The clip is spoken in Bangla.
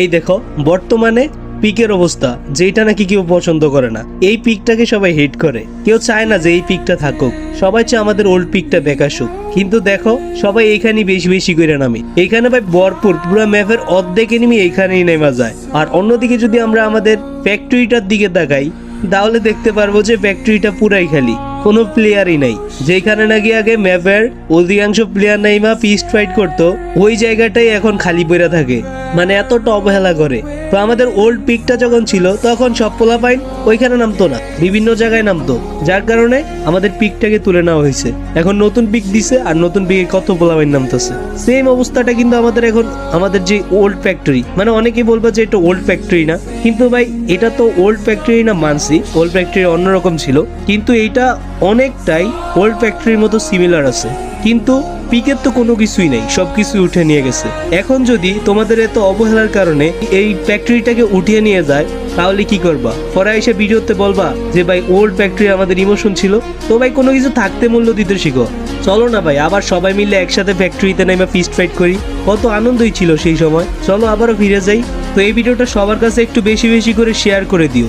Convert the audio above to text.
এই দেখো বর্তমানে পিকের অবস্থা, যেটা নাকি কেউ পছন্দ করে না। এই পিকটাকে সবাই হেট করে, কেউ চায় না যে এই পিকটা থাকুক, সবাই চায় আমাদের ওল্ড পিকটা বেকাশুক। কিন্তু দেখো সবাই এইখানে বেশি বেশি করে নামে, এইখানে ভাই ভরপুর, পুরো ম্যাপের অর্ধেক এনিমি এইখানেই নেমা যায়। আর অন্যদিকে যদি আমরা আমাদের ফ্যাক্টরিটার দিকে তাকাই তাহলে দেখতে পারবো যে ফ্যাক্টরিটা পুরাই খালি, কোনো প্লেয়ারই নাই। যেখানে নাকি আগে ম্যাপের অধিকাংশ প্লেয়ার নাইমা ফিস্ট ফাইট করতো, ওই জায়গাটাই এখন খালি পড়ে থাকে, মানে এতটা অবহেলা করে। তো আমাদের ওল্ড পিকটা যখন ছিল তখন সব পোলাপাইন ওইখানে নামতো না, বিভিন্ন জায়গায় নামতো, যার কারণে আমাদের পিকটাকে তুলে নেওয়া হয়েছে। এখন নতুন পিক দিছে আর নতুন পিকে কত পোলাপাইন নামতেছে। সেম অবস্থাটা কিন্তু আমাদের এখন আমাদের যে ওল্ড ফ্যাক্টরি, মানে অনেকেই বলবো যে এটা ওল্ড ফ্যাক্টরি না, কিন্তু ভাই এটা তো ওল্ড ফ্যাক্টরি না, মানছি ওল্ড ফ্যাক্টরি অন্যরকম ছিল, কিন্তু এইটা অনেকটাই ওল্ড ফ্যাক্টরির মতো সিমিলার আছে। কিন্তু পিকের তো কোনো কিছুই নেই, সবকিছু উঠে নিয়ে গেছে। এখন যদি তোমাদের এত অবহেলার কারণে এই ফ্যাক্টরিটাকে উঠিয়ে নিয়ে যায় তাহলে কি করবা? পরে এসে ভিডিওতে বলবা যে ভাই ওল্ড ফ্যাক্টরি আমাদের ইমোশন ছিল। তো ভাই কোনো কিছু থাকতে মূল্য দিতে শিখো। চলো না ভাই আবার সবাই মিলে একসাথে ফ্যাক্টরিতে নেমে ফিস্ট ফাইট করি, কত আনন্দই ছিল সেই সময়। চলো আবারও ফিরে যাই। তো এই ভিডিওটা সবার কাছে একটু বেশি বেশি করে শেয়ার করে দিও।